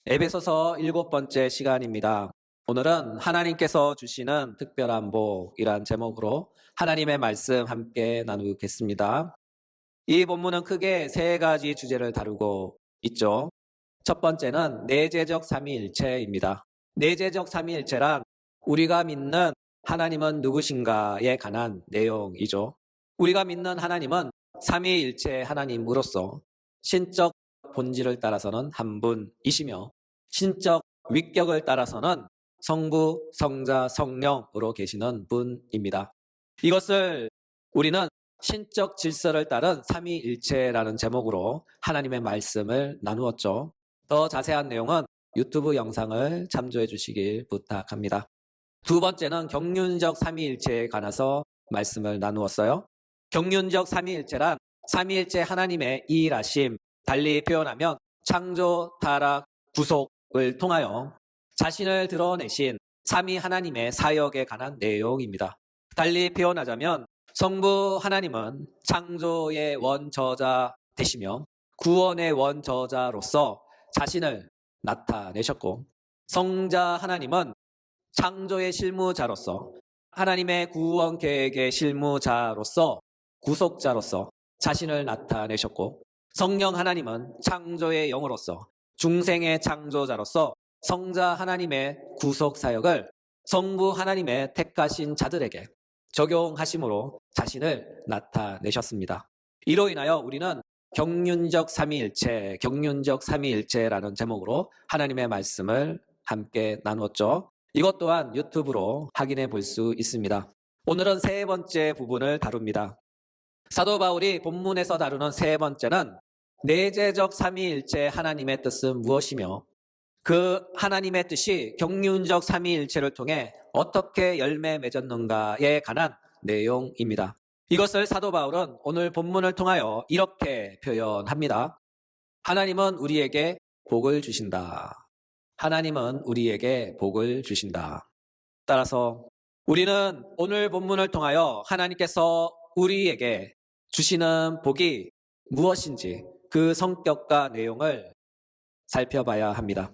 에베소서 7번째 시간입니다. 오늘은 하나님께서 주시는 특별한 복이란 제목으로 하나님의 말씀 함께 나누겠습니다. 이 본문은 크게 세 가지 주제를 다루고 있죠. 첫 번째는 내재적 삼위일체입니다. 내재적 삼위일체란 우리가 믿는 하나님은 누구신가에 관한 내용이죠. 우리가 믿는 하나님은 삼위일체 하나님으로서 신적 본질을 따라서는 한 분이시며 신적 위격을 따라서는 성부, 성자, 성령으로 계시는 분입니다. 이것을 우리는 신적 질서를 따른 삼위일체라는 제목으로 하나님의 말씀을 나누었죠. 더 자세한 내용은 유튜브 영상을 참조해 주시길 부탁합니다. 두 번째는 경륜적 삼위일체에 관해서 말씀을 나누었어요. 경륜적 삼위일체란 삼위일체 하나님의 일하심, 달리 표현하면 창조, 타락, 구속을 통하여 자신을 드러내신 삼위 하나님의 사역에 관한 내용입니다. 달리 표현하자면 성부 하나님은 창조의 원저자 되시며 구원의 원저자로서 자신을 나타내셨고, 성자 하나님은 창조의 실무자로서 하나님의 구원 계획의 실무자로서 구속자로서 자신을 나타내셨고, 성령 하나님은 창조의 영으로서 중생의 창조자로서 성자 하나님의 구속 사역을 성부 하나님의 택하신 자들에게 적용하심으로 자신을 나타내셨습니다. 이로 인하여 우리는 경륜적 삼위일체라는 제목으로 하나님의 말씀을 함께 나누었죠. 이것 또한 유튜브로 확인해 볼 수 있습니다. 오늘은 세 번째 부분을 다룹니다. 사도 바울이 본문에서 다루는 세 번째는 내재적 삼위일체 하나님의 뜻은 무엇이며 그 하나님의 뜻이 경륜적 삼위일체를 통해 어떻게 열매 맺었는가에 관한 내용입니다. 이것을 사도 바울은 오늘 본문을 통하여 이렇게 표현합니다. 하나님은 우리에게 복을 주신다. 하나님은 우리에게 복을 주신다. 따라서 우리는 오늘 본문을 통하여 하나님께서 우리에게 주시는 복이 무엇인지 그 성격과 내용을 살펴봐야 합니다.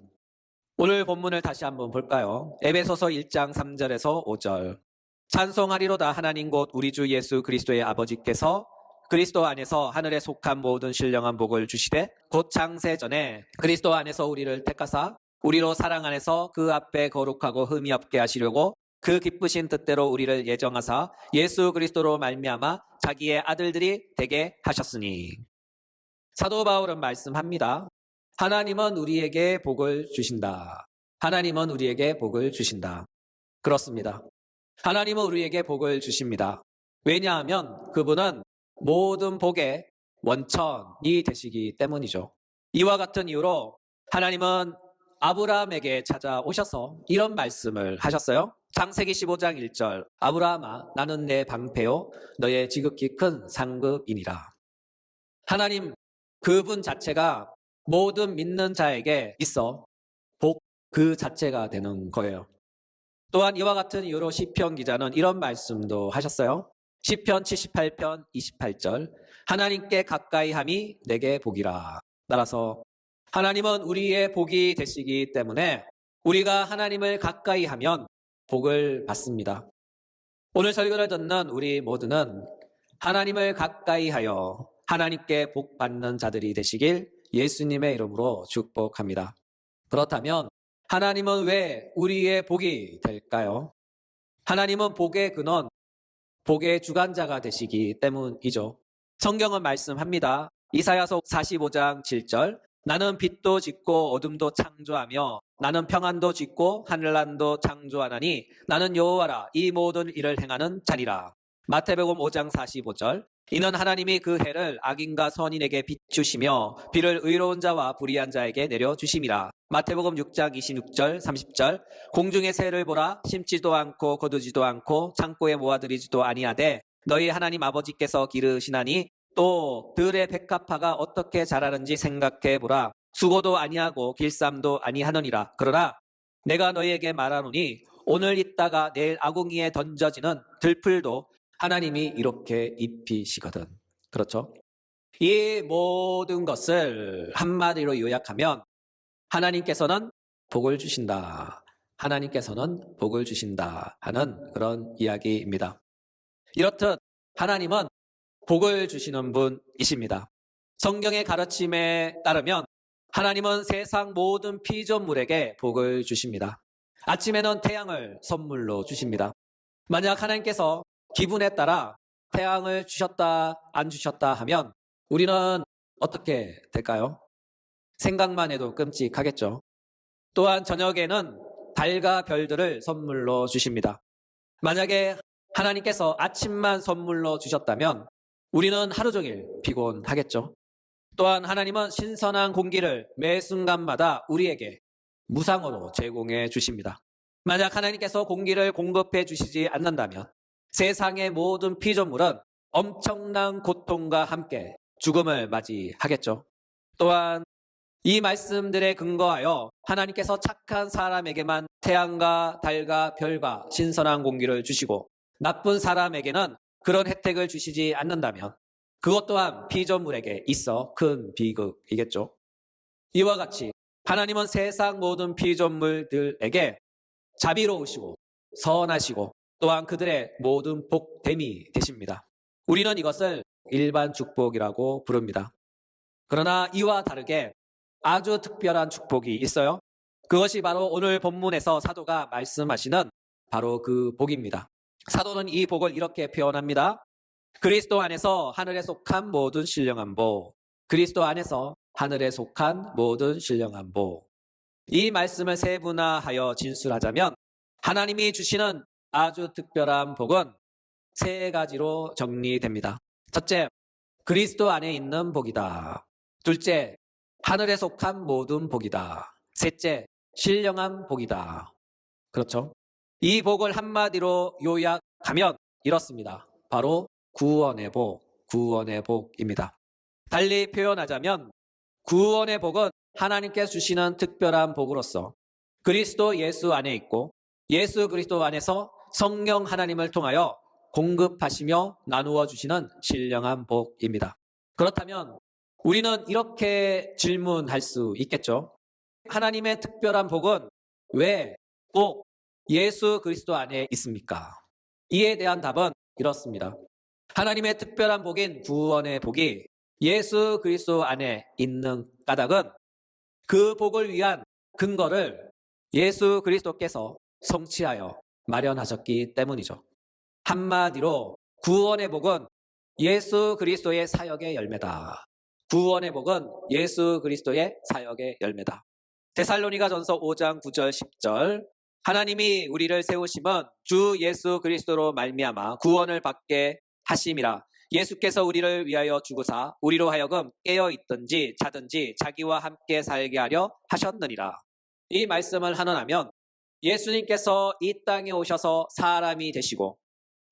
오늘 본문을 다시 한번 볼까요? 에베소서 1장 3절에서 5절. 찬송하리로다 하나님 곧 우리 주 예수 그리스도의 아버지께서 그리스도 안에서 하늘에 속한 모든 신령한 복을 주시되 곧 창세 전에 그리스도 안에서 우리를 택하사 우리로 사랑 안에서 그 앞에 거룩하고 흠이 없게 하시려고 그 기쁘신 뜻대로 우리를 예정하사 예수 그리스도로 말미암아 자기의 아들들이 되게 하셨으니. 사도 바울은 말씀합니다. 하나님은 우리에게 복을 주신다. 하나님은 우리에게 복을 주신다. 그렇습니다. 하나님은 우리에게 복을 주십니다. 왜냐하면 그분은 모든 복의 원천이 되시기 때문이죠. 이와 같은 이유로 하나님은 아브라함에게 찾아오셔서 이런 말씀을 하셨어요. 창세기 15장 1절. 아브라함아 나는 내 방패요 너의 지극히 큰 상급이니라. 하나님 그분 자체가 모든 믿는 자에게 있어 복 그 자체가 되는 거예요. 또한 이와 같은 이유로 시편 기자는 이런 말씀도 하셨어요. 시편 78편 28절. 하나님께 가까이 함이 내게 복이라. 따라서 하나님은 우리의 복이 되시기 때문에 우리가 하나님을 가까이 하면 복을 받습니다. 오늘 설교를 듣는 우리 모두는 하나님을 가까이 하여 하나님께 복 받는 자들이 되시길 예수님의 이름으로 축복합니다. 그렇다면 하나님은 왜 우리의 복이 될까요? 하나님은 복의 근원, 복의 주관자가 되시기 때문이죠. 성경은 말씀합니다. 이사야서 45장 7절. 나는 빛도 짓고 어둠도 창조하며 나는 평안도 짓고 하늘난도 창조하나니 나는 여호와라 이 모든 일을 행하는 자니라. 마태복음 5장 45절. 이는 하나님이 그 해를 악인과 선인에게 비추시며 비를 의로운 자와 불의한 자에게 내려주심이라. 마태복음 6장 26절 30절. 공중의 새를 보라 심지도 않고 거두지도 않고 창고에 모아들이지도 아니하되 너희 하나님 아버지께서 기르시나니 또 들의 백합화가 어떻게 자라는지 생각해 보라. 수고도 아니하고 길쌈도 아니하느니라. 그러나 내가 너희에게 말하노니 오늘 있다가 내일 아궁이에 던져지는 들풀도 하나님이 이렇게 입히시거든. 그렇죠? 이 모든 것을 한마디로 요약하면 하나님께서는 복을 주신다. 하나님께서는 복을 주신다 하는 그런 이야기입니다. 이렇듯 하나님은 복을 주시는 분이십니다. 성경의 가르침에 따르면 하나님은 세상 모든 피조물에게 복을 주십니다. 아침에는 태양을 선물로 주십니다. 만약 하나님께서 기분에 따라 태양을 주셨다 안 주셨다 하면 우리는 어떻게 될까요? 생각만 해도 끔찍하겠죠. 또한 저녁에는 달과 별들을 선물로 주십니다. 만약에 하나님께서 아침만 선물로 주셨다면 우리는 하루 종일 피곤하겠죠. 또한 하나님은 신선한 공기를 매 순간마다 우리에게 무상으로 제공해 주십니다. 만약 하나님께서 공기를 공급해 주시지 않는다면 세상의 모든 피조물은 엄청난 고통과 함께 죽음을 맞이하겠죠. 또한 이 말씀들에 근거하여 하나님께서 착한 사람에게만 태양과 달과 별과 신선한 공기를 주시고 나쁜 사람에게는 그런 혜택을 주시지 않는다면 그것 또한 피조물에게 있어 큰 비극이겠죠. 이와 같이 하나님은 세상 모든 피조물들에게 자비로우시고 선하시고 또한 그들의 모든 복됨이 되십니다. 우리는 이것을 일반 축복이라고 부릅니다. 그러나 이와 다르게 아주 특별한 축복이 있어요. 그것이 바로 오늘 본문에서 사도가 말씀하시는 바로 그 복입니다. 사도는 이 복을 이렇게 표현합니다. 그리스도 안에서 하늘에 속한 모든 신령한 복. 그리스도 안에서 하늘에 속한 모든 신령한 복. 이 말씀을 세분화하여 진술하자면 하나님이 주시는 아주 특별한 복은 세 가지로 정리됩니다. 첫째, 그리스도 안에 있는 복이다. 둘째, 하늘에 속한 모든 복이다. 셋째, 신령한 복이다. 그렇죠? 이 복을 한마디로 요약하면 이렇습니다. 바로 구원의 복, 구원의 복입니다. 달리 표현하자면 구원의 복은 하나님께 주시는 특별한 복으로서 그리스도 예수 안에 있고 예수 그리스도 안에서 성령 하나님을 통하여 공급하시며 나누어 주시는 신령한 복입니다. 그렇다면 우리는 이렇게 질문할 수 있겠죠. 하나님의 특별한 복은 왜 꼭 예수 그리스도 안에 있습니까? 이에 대한 답은 이렇습니다. 하나님의 특별한 복인 구원의 복이 예수 그리스도 안에 있는 까닭은 그 복을 위한 근거를 예수 그리스도께서 성취하여 마련하셨기 때문이죠. 한마디로 구원의 복은 예수 그리스도의 사역의 열매다. 구원의 복은 예수 그리스도의 사역의 열매다. 데살로니가전서 5장 9절 10절 하나님이 우리를 세우심은 주 예수 그리스도로 말미암아 구원을 받게 하심이라. 예수께서 우리를 위하여 죽으사 우리로 하여금 깨어있든지 자든지 자기와 함께 살게 하려 하셨느니라. 이 말씀을 한원하면 예수님께서 이 땅에 오셔서 사람이 되시고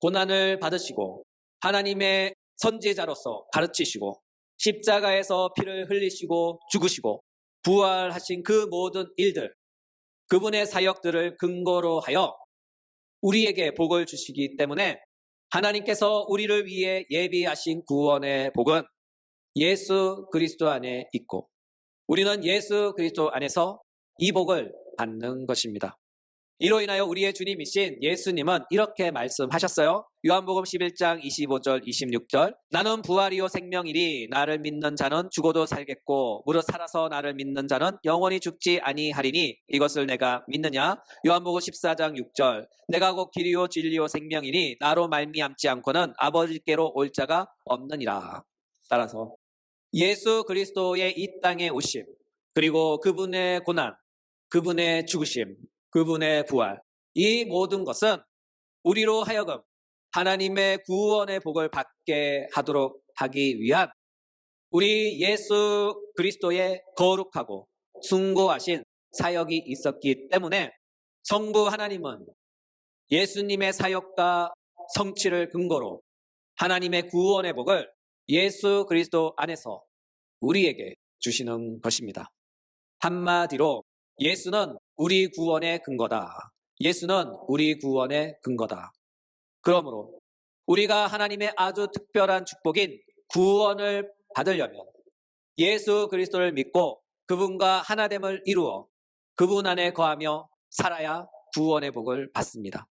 고난을 받으시고 하나님의 선지자로서 가르치시고 십자가에서 피를 흘리시고 죽으시고 부활하신 그 모든 일들, 그분의 사역들을 근거로 하여 우리에게 복을 주시기 때문에 하나님께서 우리를 위해 예비하신 구원의 복은 예수 그리스도 안에 있고 우리는 예수 그리스도 안에서 이 복을 받는 것입니다. 이로 인하여 우리의 주님이신 예수님은 이렇게 말씀하셨어요. 요한복음 11장 25절 26절 나는 부활이요 생명이니 나를 믿는 자는 죽어도 살겠고 무릇 살아서 나를 믿는 자는 영원히 죽지 아니하리니 이것을 내가 믿느냐. 요한복음 14장 6절 내가 곧 길이요 진리요 생명이니 나로 말미암지 않고는 아버지께로 올 자가 없느니라. 따라서 예수 그리스도의 이 땅에 오심 그리고 그분의 고난 그분의 죽으심 그분의 부활, 이 모든 것은 우리로 하여금 하나님의 구원의 복을 받게 하도록 하기 위한 우리 예수 그리스도의 거룩하고 숭고하신 사역이 있었기 때문에 성부 하나님은 예수님의 사역과 성취를 근거로 하나님의 구원의 복을 예수 그리스도 안에서 우리에게 주시는 것입니다. 한마디로 예수는 우리 구원의 근거다. 예수는 우리 구원의 근거다. 그러므로 우리가 하나님의 아주 특별한 축복인 구원을 받으려면 예수 그리스도를 믿고 그분과 하나됨을 이루어 그분 안에 거하며 살아야 구원의 복을 받습니다.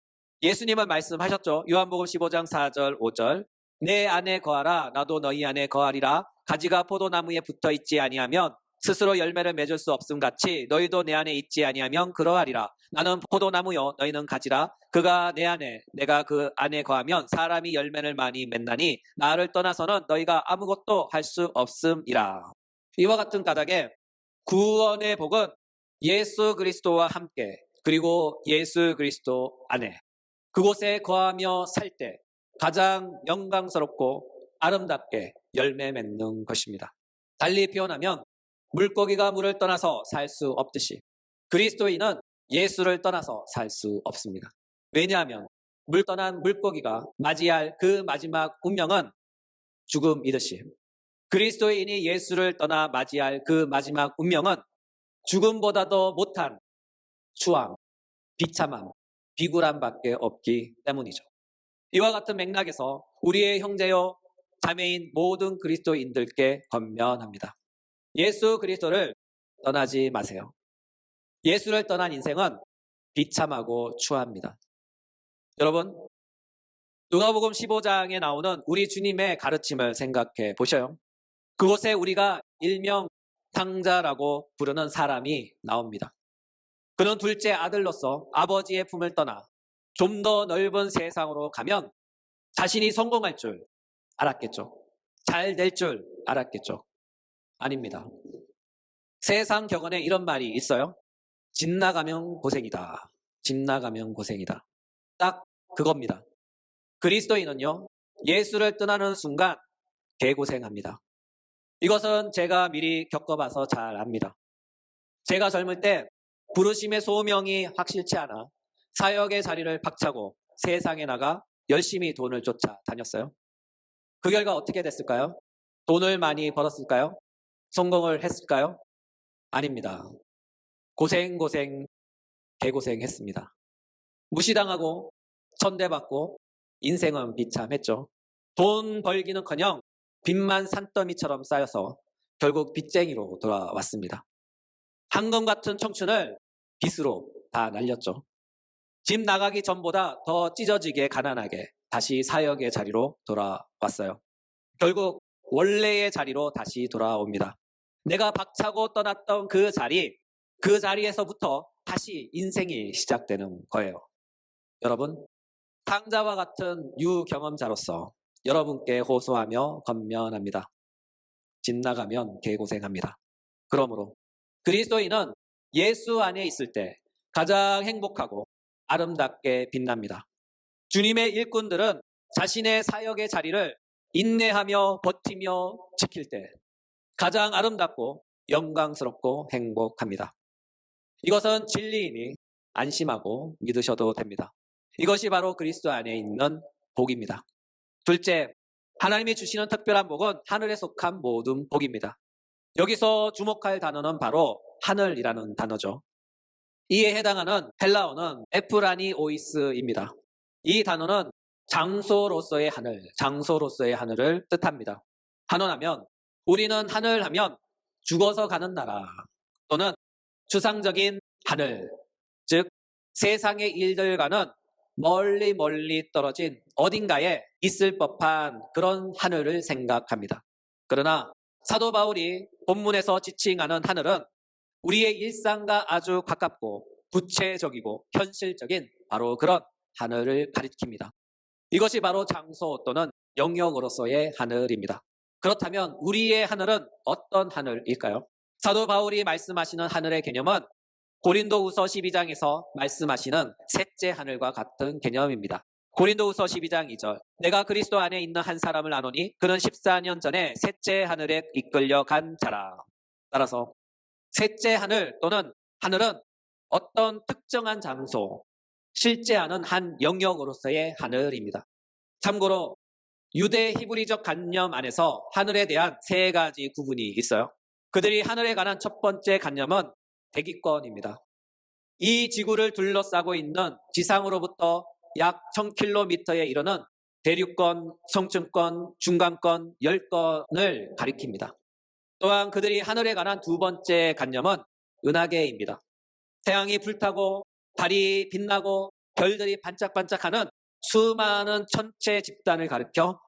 예수님은 말씀하셨죠. 요한복음 15장 4절 5절 내 안에 거하라 나도 너희 안에 거하리라. 가지가 포도나무에 붙어 있지 아니하면 스스로 열매를 맺을 수 없음 같이 너희도 내 안에 있지 아니하면 그러하리라. 나는 포도나무요 너희는 가지라. 그가 내 안에 내가 그 안에 거하면 사람이 열매를 많이 맺나니 나를 떠나서는 너희가 아무것도 할 수 없음이라. 이와 같은 까닭에 구원의 복은 예수 그리스도와 함께 그리고 예수 그리스도 안에 그곳에 거하며 살 때 가장 영광스럽고 아름답게 열매 맺는 것입니다. 달리 표현하면 물고기가 물을 떠나서 살 수 없듯이 그리스도인은 예수를 떠나서 살 수 없습니다. 왜냐하면 물 떠난 물고기가 맞이할 그 마지막 운명은 죽음이듯이 그리스도인이 예수를 떠나 맞이할 그 마지막 운명은 죽음보다도 못한 추함, 비참함, 비굴함밖에 없기 때문이죠. 이와 같은 맥락에서 우리의 형제요 자매인 모든 그리스도인들께 권면합니다. 예수 그리스도를 떠나지 마세요. 예수를 떠난 인생은 비참하고 추합니다. 여러분, 누가복음 15장에 나오는 우리 주님의 가르침을 생각해 보셔요. 그곳에 우리가 일명 탕자라고 부르는 사람이 나옵니다. 그는 둘째 아들로서 아버지의 품을 떠나 좀 더 넓은 세상으로 가면 자신이 성공할 줄 알았겠죠. 잘 될 줄 알았겠죠. 아닙니다. 세상 격언에 이런 말이 있어요. 집 나가면 고생이다. 집 나가면 고생이다. 딱 그겁니다. 그리스도인은요, 예수를 떠나는 순간 개고생합니다. 이것은 제가 미리 겪어봐서 잘 압니다. 제가 젊을 때 부르심의 소명이 확실치 않아 사역의 자리를 박차고 세상에 나가 열심히 돈을 쫓아 다녔어요. 그 결과 어떻게 됐을까요? 돈을 많이 벌었을까요? 성공을 했을까요? 아닙니다. 고생, 개고생했습니다. 무시당하고 천대받고 인생은 비참했죠. 돈 벌기는커녕 빚만 산더미처럼 쌓여서 결국 빚쟁이로 돌아왔습니다. 황금 같은 청춘을 빚으로 다 날렸죠. 집 나가기 전보다 더 찢어지게 가난하게 다시 사역의 자리로 돌아왔어요. 결국 원래의 자리로 다시 돌아옵니다. 내가 박차고 떠났던 그 자리에서부터 다시 인생이 시작되는 거예요. 여러분, 탕자와 같은 유경험자로서 여러분께 호소하며 권면합니다. 집 나가면 개고생합니다. 그러므로 그리스도인은 예수 안에 있을 때 가장 행복하고 아름답게 빛납니다. 주님의 일꾼들은 자신의 사역의 자리를 인내하며 버티며 지킬 때 가장 아름답고 영광스럽고 행복합니다. 이것은 진리이니 안심하고 믿으셔도 됩니다. 이것이 바로 그리스도 안에 있는 복입니다. 둘째, 하나님이 주시는 특별한 복은 하늘에 속한 모든 복입니다. 여기서 주목할 단어는 바로 하늘이라는 단어죠. 이에 해당하는 헬라어는 에프라니오이스입니다. 이 단어는 장소로서의 하늘을 뜻합니다. 한원하면 우리는 하늘하면 죽어서 가는 나라 또는 추상적인 하늘, 즉 세상의 일들과는 멀리 떨어진 어딘가에 있을 법한 그런 하늘을 생각합니다. 그러나 사도 바울이 본문에서 지칭하는 하늘은 우리의 일상과 아주 가깝고 구체적이고 현실적인 바로 그런 하늘을 가리킵니다. 이것이 바로 장소 또는 영역으로서의 하늘입니다. 그렇다면 우리의 하늘은 어떤 하늘일까요? 사도 바울이 말씀하시는 하늘의 개념은 고린도후서 12장에서 말씀하시는 셋째 하늘과 같은 개념입니다. 고린도후서 12장 2절 내가 그리스도 안에 있는 한 사람을 아노니 그는 14년 전에 셋째 하늘에 이끌려 간 자라. 따라서 셋째 하늘 또는 하늘은 어떤 특정한 장소, 실제하는 한 영역으로서의 하늘입니다. 참고로 유대 히브리적 관념 안에서 하늘에 대한 세 가지 구분이 있어요. 그들이 하늘에 관한 첫 번째 관념은 대기권입니다. 이 지구를 둘러싸고 있는 지상으로부터 약 1000km에 이르는 대륙권, 성층권, 중간권, 열권을 가리킵니다. 또한 그들이 하늘에 관한 두 번째 관념은 은하계입니다. 태양이 불타고 달이 빛나고 별들이 반짝반짝하는 수많은 천체 집단을 가리켜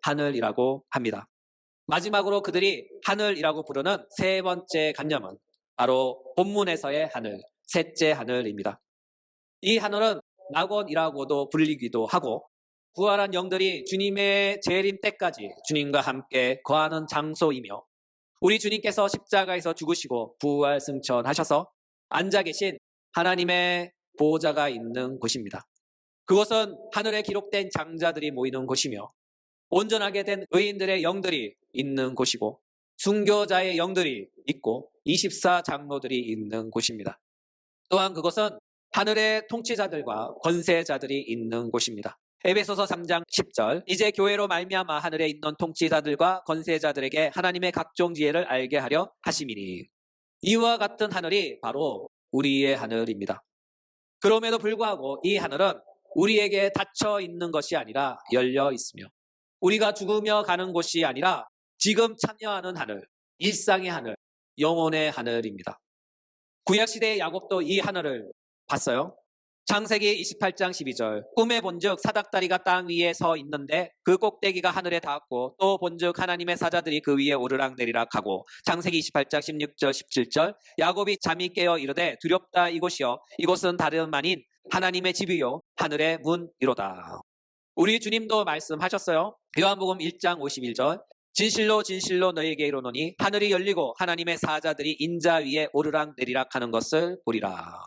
하늘이라고 합니다. 마지막으로 그들이 하늘이라고 부르는 세 번째 관념은 바로 본문에서의 하늘, 셋째 하늘입니다. 이 하늘은 낙원이라고도 불리기도 하고 부활한 영들이 주님의 재림 때까지 주님과 함께 거하는 장소이며 우리 주님께서 십자가에서 죽으시고 부활 승천하셔서 앉아 계신 하나님의 보호자가 있는 곳입니다. 그곳은 하늘에 기록된 장자들이 모이는 곳이며 온전하게 된 의인들의 영들이 있는 곳이고 순교자의 영들이 있고 24 장로들이 있는 곳입니다. 또한 그곳은 하늘의 통치자들과 권세자들이 있는 곳입니다. 에베소서 3장 10절 이제 교회로 말미암아 하늘에 있는 통치자들과 권세자들에게 하나님의 각종 지혜를 알게 하려 하심이니 이와 같은 하늘이 바로 우리의 하늘입니다. 그럼에도 불구하고 이 하늘은 우리에게 닫혀 있는 것이 아니라 열려 있으며 우리가 죽으며 가는 곳이 아니라 지금 참여하는 하늘, 일상의 하늘, 영혼의 하늘입니다. 구약시대의 야곱도 이 하늘을 봤어요. 창세기 28장 12절 꿈에 본즉 사닥다리가 땅 위에 서 있는데 그 꼭대기가 하늘에 닿았고 또 본즉 하나님의 사자들이 그 위에 오르락내리락 하고 창세기 28장 16절 17절 야곱이 잠이 깨어 이르되 두렵다 이곳이여 이곳은 다름 아닌 하나님의 집이요 하늘의 문이로다. 우리 주님도 말씀하셨어요. 요한복음 1장 51절 진실로 진실로 너희에게 이르노니 하늘이 열리고 하나님의 사자들이 인자 위에 오르락내리락 하는 것을 보리라.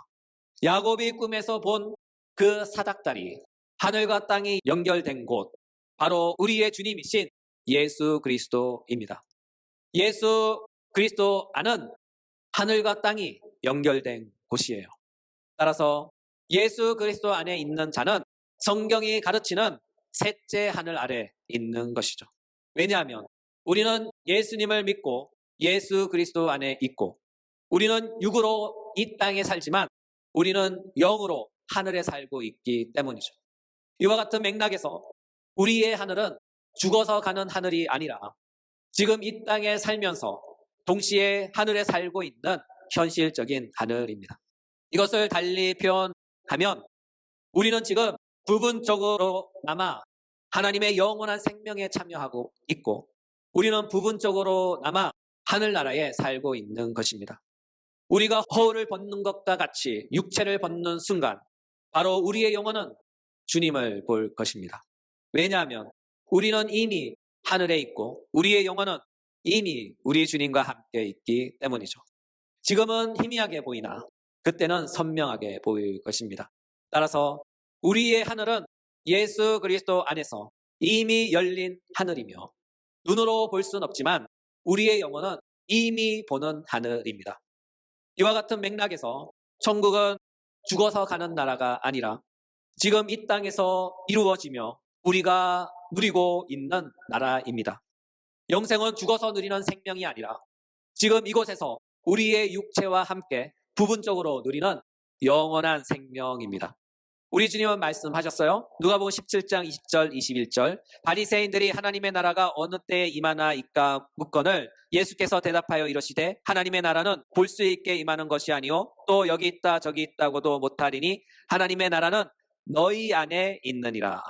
야곱이 꿈에서 본 그 사닥다리, 하늘과 땅이 연결된 곳, 바로 우리의 주님이신 예수 그리스도입니다. 예수 그리스도 안은 하늘과 땅이 연결된 곳이에요. 따라서 예수 그리스도 안에 있는 자는 성경이 가르치는 셋째 하늘 아래 있는 것이죠. 왜냐하면 우리는 예수님을 믿고 예수 그리스도 안에 있고 우리는 육으로 이 땅에 살지만 우리는 영으로 하늘에 살고 있기 때문이죠. 이와 같은 맥락에서 우리의 하늘은 죽어서 가는 하늘이 아니라 지금 이 땅에 살면서 동시에 하늘에 살고 있는 현실적인 하늘입니다. 이것을 달리 표현하면 우리는 지금 부분적으로나마 하나님의 영원한 생명에 참여하고 있고 우리는 부분적으로나마 하늘나라에 살고 있는 것입니다. 우리가 허울을 벗는 것과 같이 육체를 벗는 순간 바로 우리의 영혼은 주님을 볼 것입니다. 왜냐하면 우리는 이미 하늘에 있고 우리의 영혼은 이미 우리 주님과 함께 있기 때문이죠. 지금은 희미하게 보이나 그때는 선명하게 보일 것입니다. 따라서 우리의 하늘은 예수 그리스도 안에서 이미 열린 하늘이며 눈으로 볼 수는 없지만 우리의 영혼은 이미 보는 하늘입니다. 이와 같은 맥락에서 천국은 죽어서 가는 나라가 아니라 지금 이 땅에서 이루어지며 우리가 누리고 있는 나라입니다. 영생은 죽어서 누리는 생명이 아니라 지금 이곳에서 우리의 육체와 함께 부분적으로 누리는 영원한 생명입니다. 우리 주님은 말씀하셨어요. 누가복음 17장 20절 21절 바리새인들이 하나님의 나라가 어느 때에 임하나이까 묻거늘 예수께서 대답하여 이러시되 하나님의 나라는 볼 수 있게 임하는 것이 아니요 또 여기 있다 저기 있다고도 못하리니 하나님의 나라는 너희 안에 있느니라.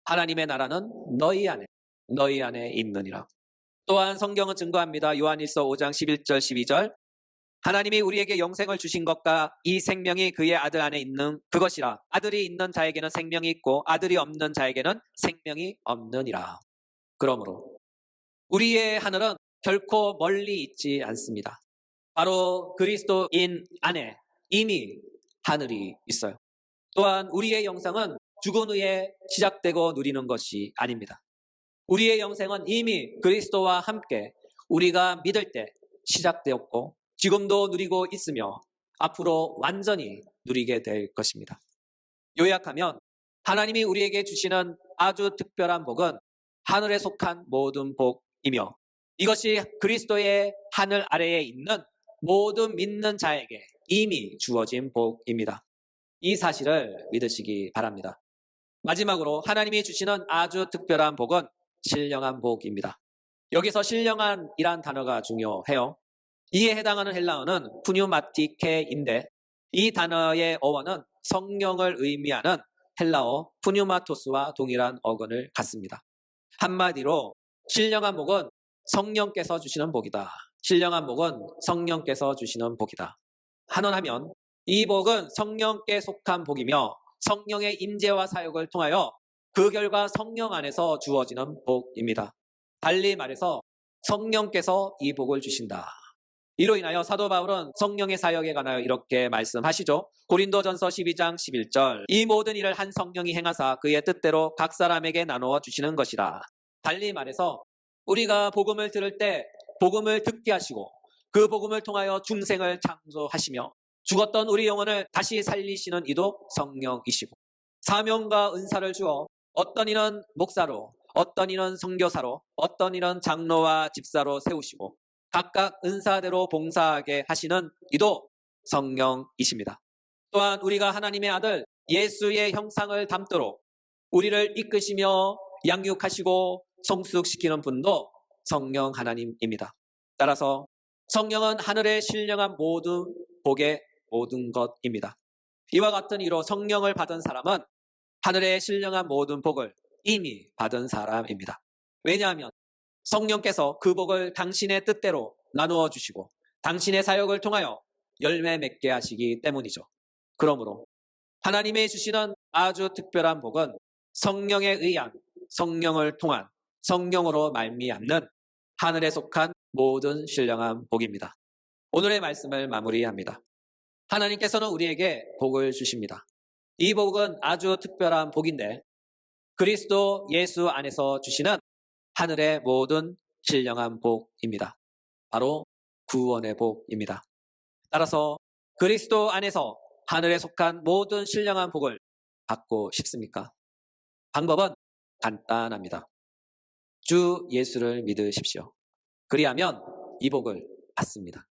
하나님의 나라는 너희 안에 있느니라. 또한 성경은 증거합니다. 요한일서 5장 11절 12절 하나님이 우리에게 영생을 주신 것과 이 생명이 그의 아들 안에 있는 그것이라. 아들이 있는 자에게는 생명이 있고 아들이 없는 자에게는 생명이 없느니라. 그러므로 우리의 하늘은 결코 멀리 있지 않습니다. 바로 그리스도인 안에 이미 하늘이 있어요. 또한 우리의 영생은 죽은 후에 시작되고 누리는 것이 아닙니다. 우리의 영생은 이미 그리스도와 함께 우리가 믿을 때 시작되었고 지금도 누리고 있으며 앞으로 완전히 누리게 될 것입니다. 요약하면 하나님이 우리에게 주시는 아주 특별한 복은 하늘에 속한 모든 복이며 이것이 그리스도의 하늘 아래에 있는 모든 믿는 자에게 이미 주어진 복입니다. 이 사실을 믿으시기 바랍니다. 마지막으로 하나님이 주시는 아주 특별한 복은 신령한 복입니다. 여기서 신령한이란 단어가 중요해요. 이에 해당하는 헬라어는 푸뉴마티케인데 이 단어의 어원은 성령을 의미하는 헬라어 푸뉴마토스와 동일한 어근을 갖습니다. 한마디로 신령한 복은 성령께서 주시는 복이다. 신령한 복은 성령께서 주시는 복이다. 한원하면 이 복은 성령께 속한 복이며 성령의 임재와 사역을 통하여 그 결과 성령 안에서 주어지는 복입니다. 달리 말해서 성령께서 이 복을 주신다. 이로 인하여 사도 바울은 성령의 사역에 관하여 이렇게 말씀하시죠. 고린도전서 12장 11절 이 모든 일을 한 성령이 행하사 그의 뜻대로 각 사람에게 나누어 주시는 것이라. 달리 말해서 우리가 복음을 들을 때 복음을 듣게 하시고 그 복음을 통하여 중생을 창조하시며 죽었던 우리 영혼을 다시 살리시는 이도 성령이시고 사명과 은사를 주어 어떤 이는 목사로 어떤 이는 선교사로 어떤 이는 장로와 집사로 세우시고 각각 은사대로 봉사하게 하시는 이도 성령이십니다. 또한 우리가 하나님의 아들 예수의 형상을 닮도록 우리를 이끄시며 양육하시고 성숙시키는 분도 성령 하나님입니다. 따라서 성령은 하늘의 신령한 모든 복의 모든 것입니다. 이와 같은 이로 성령을 받은 사람은 하늘의 신령한 모든 복을 이미 받은 사람입니다. 왜냐하면 성령께서 그 복을 당신의 뜻대로 나누어 주시고 당신의 사역을 통하여 열매 맺게 하시기 때문이죠. 그러므로 하나님의 주시는 아주 특별한 복은 성령에 의한 성령을 통한 성령으로 말미암는 하늘에 속한 모든 신령한 복입니다. 오늘의 말씀을 마무리합니다. 하나님께서는 우리에게 복을 주십니다. 이 복은 아주 특별한 복인데 그리스도 예수 안에서 주시는 하늘의 모든 신령한 복입니다. 바로 구원의 복입니다. 따라서 그리스도 안에서 하늘에 속한 모든 신령한 복을 받고 싶습니까? 방법은 간단합니다. 주 예수를 믿으십시오. 그리하면 이 복을 받습니다.